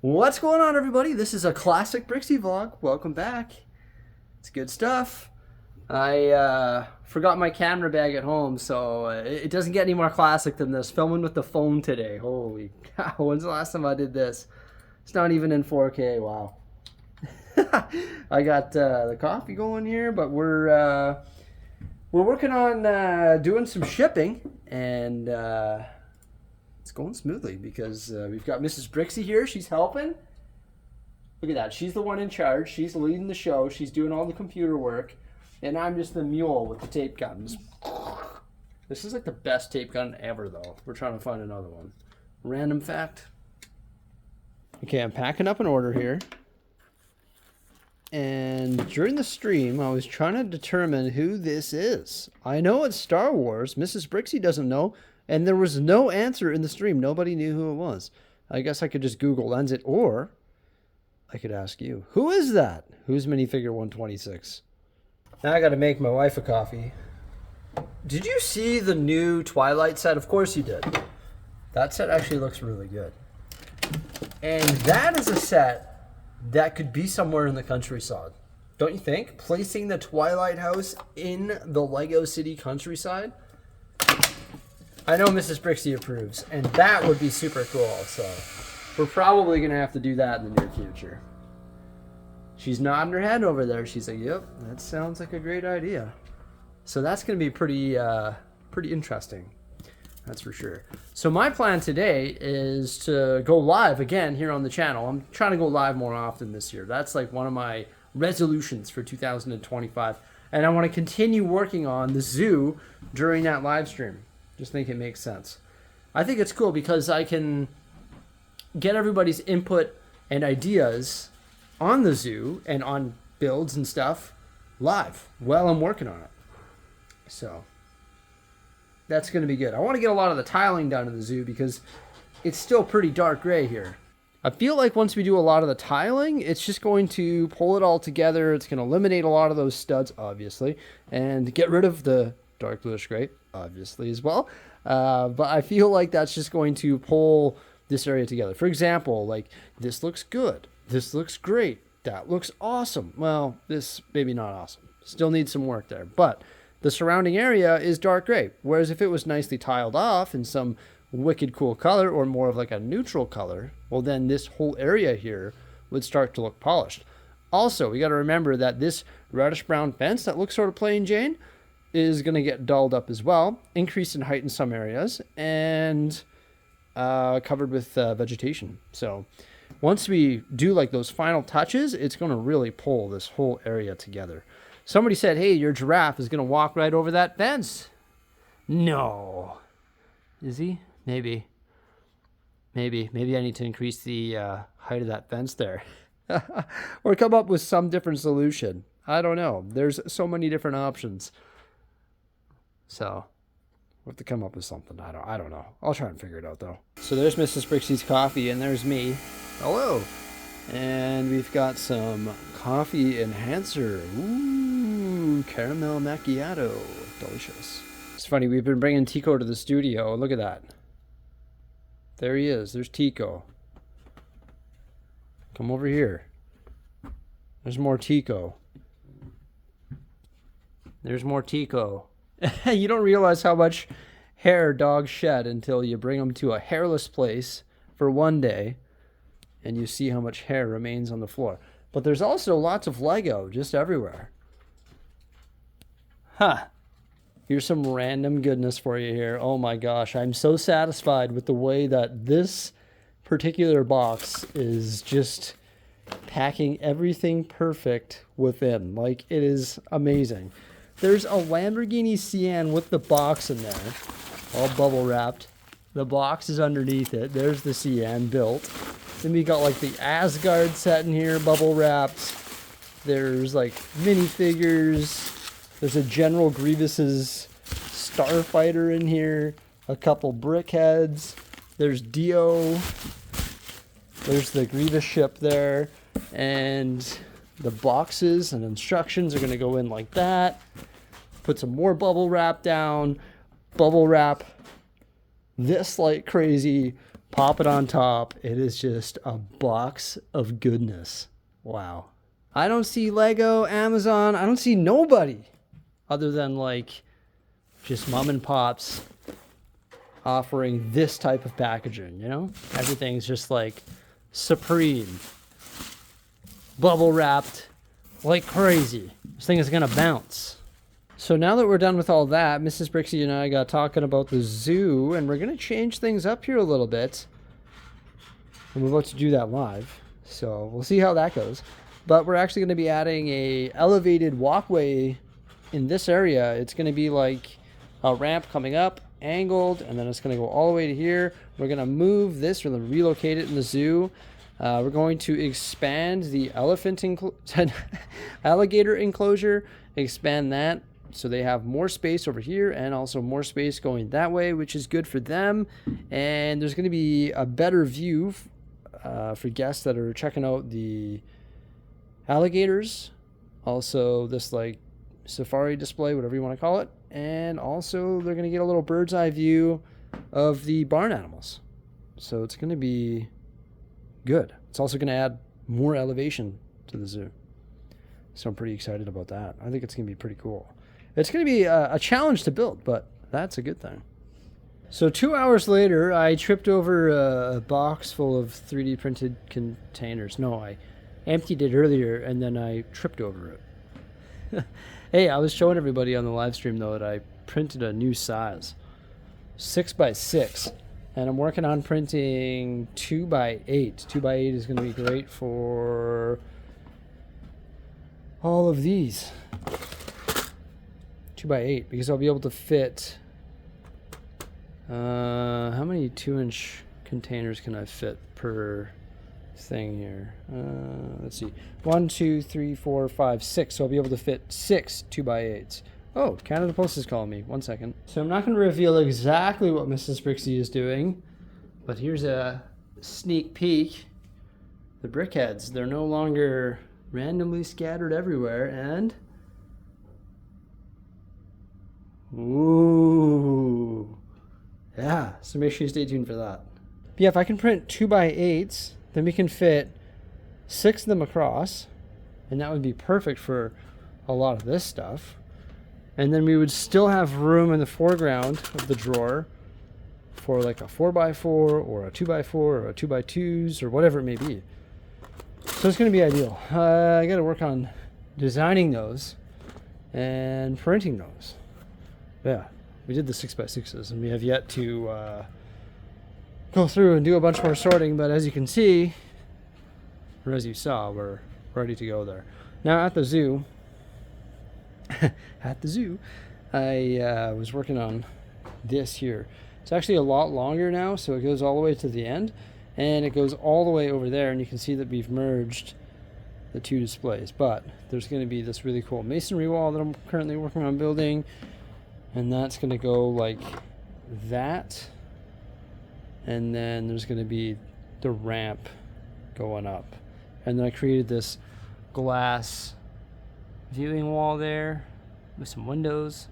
What's going on, everybody? This is a classic Bricksie vlog. Welcome back. It's good stuff. I forgot my camera bag at home, so it doesn't get any more classic than this. Filming with the phone today. Holy cow, when's the last time I did this? It's not even in 4K, wow. I got the coffee going here, but we're working on doing some shipping, and it's going smoothly because we've got Mrs. Bricksie here. She's helping. Look at that. She's the one in charge. She's leading the show. She's doing all the computer work. And I'm just the mule with the tape guns. This is like the best tape gun ever, though. We're trying to find another one. Random fact. Okay, I'm packing up an order here. And during the stream, I was trying to determine who this is. I know it's Star Wars. Mrs. Bricksie doesn't know. And there was no answer in the stream. Nobody knew who it was. I guess I could just Google lens it, or I could ask you. Who is that? Who's minifigure 126? Now I got to make my wife a coffee. Did you see the new Twilight set? Of course you did. That set actually looks really good. And that is a set that could be somewhere in the countryside. Don't you think? Placing the Twilight house in the Lego City countryside? I know Mrs. Bricksie approves, and that would be super cool, so we're probably going to have to do that in the near future. She's nodding her head over there. She's like, yep, that sounds like a great idea. So that's going to be pretty interesting. That's for sure. So my plan today is to go live again here on the channel. I'm trying to go live more often this year. That's like one of my resolutions for 2025. And I want to continue working on the zoo during that live stream. Just think it makes sense. I think it's cool because I can get everybody's input and ideas on the zoo and on builds and stuff live while I'm working on it. So that's going to be good. I want to get a lot of the tiling done in the zoo because it's still pretty dark gray here. I feel like once we do a lot of the tiling, it's just going to pull it all together. It's going to eliminate a lot of those studs, obviously, and get rid of the dark bluish gray, obviously, as well. But I feel like that's just going to pull this area together. For example, like, this looks good. This looks great. That looks awesome. Well, this maybe not awesome. Still needs some work there. But the surrounding area is dark gray. Whereas if it was nicely tiled off in some wicked cool color or more of like a neutral color, well, then this whole area here would start to look polished. Also, we got to remember that this reddish brown fence that looks sort of plain Jane is going to get dulled up as well, increased in height in some areas, and covered with vegetation. So once we do like those final touches, it's going to really pull this whole area together. Somebody said, hey, your giraffe is going to walk right over that fence. No. Is he? Maybe I need to increase the height of that fence there. Or come up with some different solution. I don't know. There's so many different options. So we'll have to come up with something. I don't know. I'll try and figure it out, though. So there's Mrs. Bricksie's coffee, and there's me. Hello. And we've got some coffee enhancer. Ooh, caramel macchiato. Delicious. It's funny, we've been bringing Tico to the studio. Look at that. There he is. There's Tico. Come over here. There's more Tico. There's more Tico. You don't realize how much hair dogs shed until you bring them to a hairless place for one day and you see how much hair remains on the floor. But there's also lots of Lego just everywhere. Huh. Here's some random goodness for you here. Oh my gosh, I'm so satisfied with the way that this particular box is just packing everything perfect within. Like, it is amazing. There's a Lamborghini Sian with the box in there, all bubble wrapped. The box is underneath it. There's the Sian built. Then we got like the Asgard set in here, bubble wrapped. There's like minifigures. There's a General Grievous's Starfighter in here. A couple brick heads. There's Dio. There's the Grievous ship there. And the boxes and instructions are going to go in like that. Put some more bubble wrap down. Bubble wrap this like crazy. pop it on top. It is just a box of goodness. Wow. I don't see Lego, Amazon. I don't see nobody other than like just mom and pops offering this type of packaging, you know? Everything's just like supreme, bubble wrapped like crazy. This thing is gonna bounce. So now that we're done with all that, Mrs. Bricksie and I got talking about the zoo, and we're gonna change things up here a little bit. And we're about to do that live, so we'll see how that goes. But we're actually gonna be adding a elevated walkway in this area. It's gonna be like a ramp coming up, angled, and then it's going to go all the way to here. We're going to move this, we're going to relocate it in the zoo. We're going to expand the alligator enclosure, expand that so they have more space over here and also more space going that way, which is good for them. And there's going to be a better view for guests that are checking out the alligators. Also this like safari display, whatever you want to call it. And also they're going to get a little bird's eye view of the barn animals. So it's going to be good. It's also going to add more elevation to the zoo. So I'm pretty excited about that. I think it's going to be pretty cool. It's going to be a challenge to build, but that's a good thing. So 2 hours later, I tripped over a box full of 3D printed containers. No, I emptied it earlier and then I tripped over it. Hey, I was showing everybody on the live stream though that I printed a new size, 6x6, and I'm working on printing 2x8. 2x8 is going to be great for all of these. 2x8 because I'll be able to fit. How many 2-inch containers can I fit per thing here? Let's see, 1 2 3 4 5 6, so I'll be able to fit 6 2x8s. Oh, Canada Post is calling me. 1 second. So I'm not going to reveal exactly what Mrs. Bricksie is doing, but here's a sneak peek. The brickheads, they're no longer randomly scattered everywhere, and ooh, yeah, so make sure you stay tuned for that. But yeah, if I can print 2x8s, then we can fit 6 of them across, and that would be perfect for a lot of this stuff. And then we would still have room in the foreground of the drawer for like a 4x4 or a 2x4 or a 2x2s or whatever it may be. So it's going to be ideal. I got to work on designing those and printing those. Yeah, we did the 6x6s, and we have yet to go through and do a bunch more sorting, but as you can see, or as you saw, we're ready to go there. Now at the zoo, I was working on this here. It's actually a lot longer now, so it goes all the way to the end, and it goes all the way over there, and you can see that we've merged the two displays. But there's going to be this really cool masonry wall that I'm currently working on building, and that's going to go like that. And then there's going to be the ramp going up. And then I created this glass viewing wall there with some windows,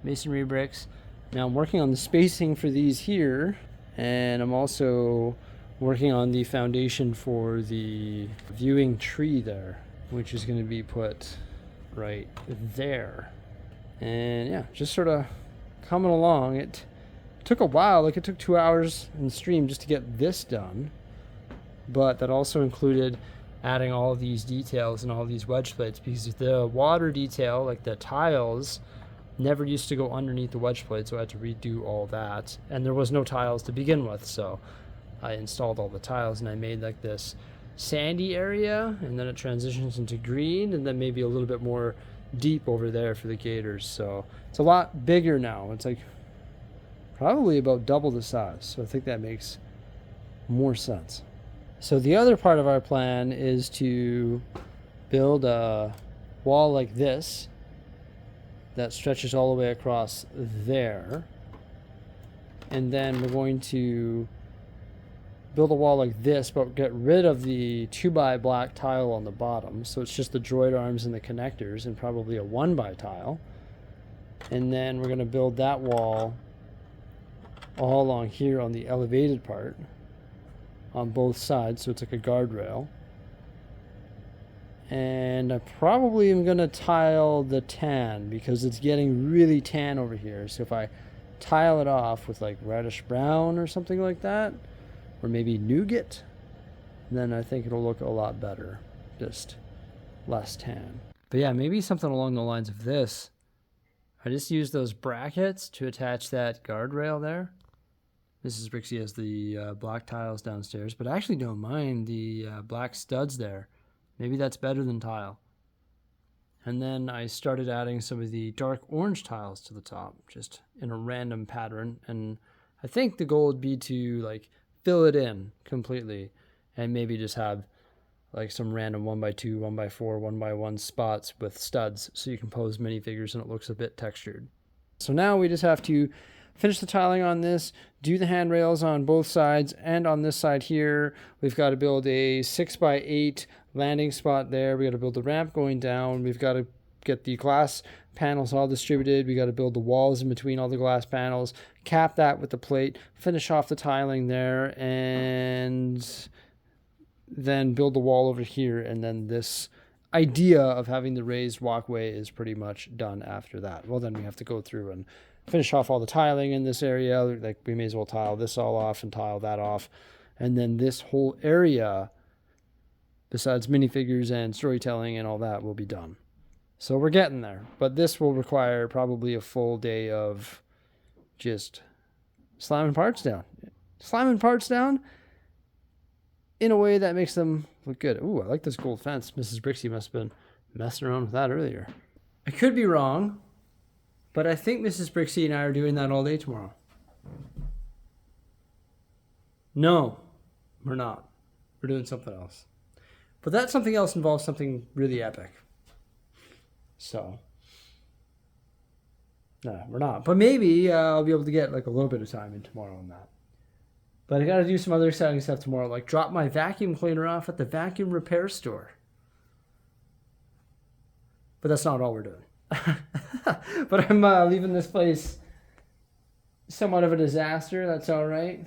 masonry bricks. Now I'm working on the spacing for these here, and I'm also working on the foundation for the viewing tree there, which is going to be put right there. And yeah, just sort of coming along. It took a while, like it took 2 hours in the stream just to get this done, but that also included adding all these details and all these wedge plates, because the water detail, like the tiles, never used to go underneath the wedge plate, so I had to redo all that, and there was no tiles to begin with, so I installed all the tiles and I made like this sandy area, and then it transitions into green, and then maybe a little bit more deep over there for the gators. So it's a lot bigger now. It's like probably about double the size, so I think that makes more sense. So the other part of our plan is to build a wall like this that stretches all the way across there, and then we're going to build a wall like this, but get rid of the 2x black tile on the bottom, so it's just the droid arms and the connectors, and probably a 1x tile. And then we're going to build that wall all along here on the elevated part, on both sides, so it's like a guardrail. And I probably am going to tile the tan because it's getting really tan over here. So if I tile it off with like reddish brown or something like that, or maybe nougat, then I think it'll look a lot better. Just less tan. But yeah, maybe something along the lines of this. I just use those brackets to attach that guardrail there. Mrs. Bricksie has the black tiles downstairs, but I actually don't mind the black studs there. Maybe that's better than tile. And then I started adding some of the dark orange tiles to the top, just in a random pattern. And I think the goal would be to like fill it in completely and maybe just have like some random 1x2, 1x4, 1x1 spots with studs so you can pose minifigures and it looks a bit textured. So now we just have to finish the tiling on this, do the handrails on both sides, and on this side here, we've got to build a 6x8 landing spot there. We got to build the ramp going down. We've got to get the glass panels all distributed. We got to build the walls in between all the glass panels, cap that with the plate, finish off the tiling there, and then build the wall over here. And then this idea of having the raised walkway is pretty much done after that. Well, then we have to go through and finish off all the tiling in this area. Like we may as well tile this all off and tile that off. And then this whole area, besides minifigures and storytelling and all that, will be done. So we're getting there. But this will require probably a full day of just slamming parts down. Slamming parts down in a way that makes them look good. Ooh, I like this gold fence. Mrs. Bricksie must have been messing around with that earlier. I could be wrong, but I think Mrs. Bricksie and I are doing that all day tomorrow. No, we're not. We're doing something else. But that something else involves something really epic. So, no, we're not. But maybe I'll be able to get like a little bit of time in tomorrow on that. But I got to do some other exciting stuff tomorrow, like drop my vacuum cleaner off at the vacuum repair store. But that's not all we're doing. But I'm leaving this place somewhat of a disaster. That's all right.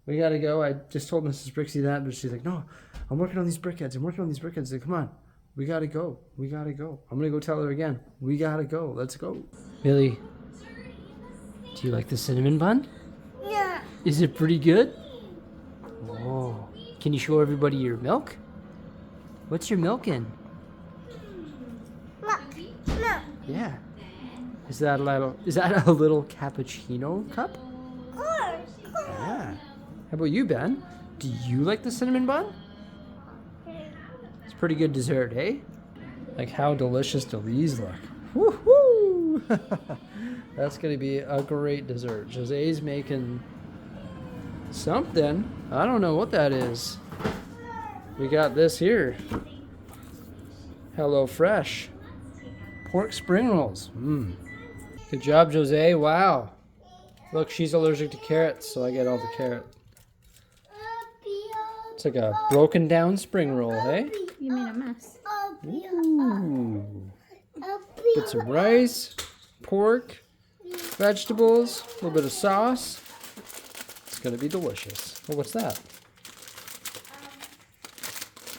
We got to go. I just told Mrs. Bricksie that, but she's like, no, I'm working on these brickheads. I'm working on these brickheads. Like, come on. We got to go. We got to go. I'm going to go tell her again. We got to go. Let's go. Millie, do you like the cinnamon bun? Yeah. Is it pretty good? Oh. Can you show everybody your milk? What's your milk in? Look. Look. Yeah. Is that a little cappuccino cup? Of course. Yeah. How about you, Ben? Do you like the cinnamon bun? It's pretty good dessert, eh? Like, how delicious do these look? Woo-hoo! That's going to be a great dessert. Jose's making something. I don't know what that is. We got this here. Hello Fresh. Pork spring rolls. Good job, Jose. Wow. Look, she's allergic to carrots, so I get all the carrot. It's like a broken down spring roll, hey? You made a mess. Ooh. Get some rice, pork, vegetables, a little bit of sauce. It's going to be delicious. Oh, what's that?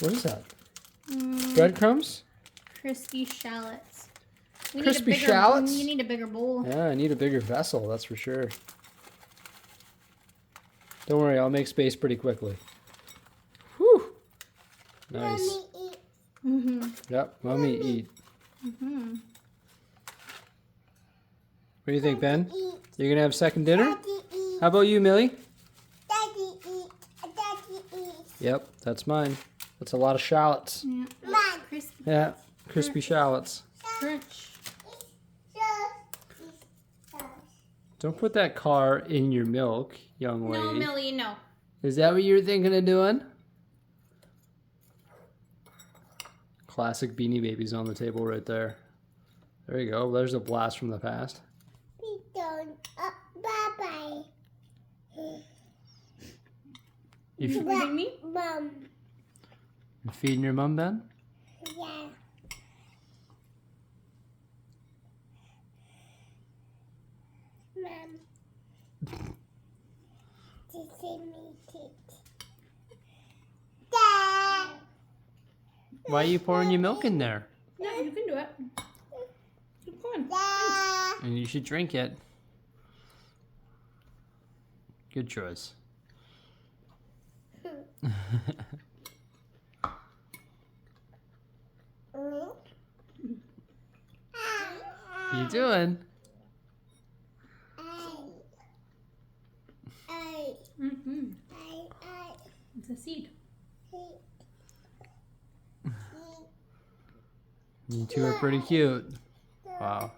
What is that? Breadcrumbs? Crispy shallots. Crispy shallots? You need a bigger bowl. Yeah, I need a bigger vessel, that's for sure. Don't worry, I'll make space pretty quickly. Whew. Nice. Yep, mommy eat. What do you think, Ben? You're going to have second dinner? How about you, Millie? Daddy eat. Daddy eat. Yep, that's mine. That's a lot of shallots. Yeah. Mom. Crispy. Yeah, crispy shallots. Crunch. Don't put that car in your milk, young lady. No, Millie, no. Is that what you were thinking of doing? Classic Beanie Babies on the table right there. There you go. There's a blast from the past. We don't. Bye-bye. You Feeding me? Mom. feeding your mom, Ben? Yeah. Mom. This is me, Kit. Why are you pouring your milk in there? No, you can do it. Keep going. Da. And you should drink it. Good choice. Mm. You doing? I. Mm-hmm. I. It's a seed. You two are pretty cute. Wow.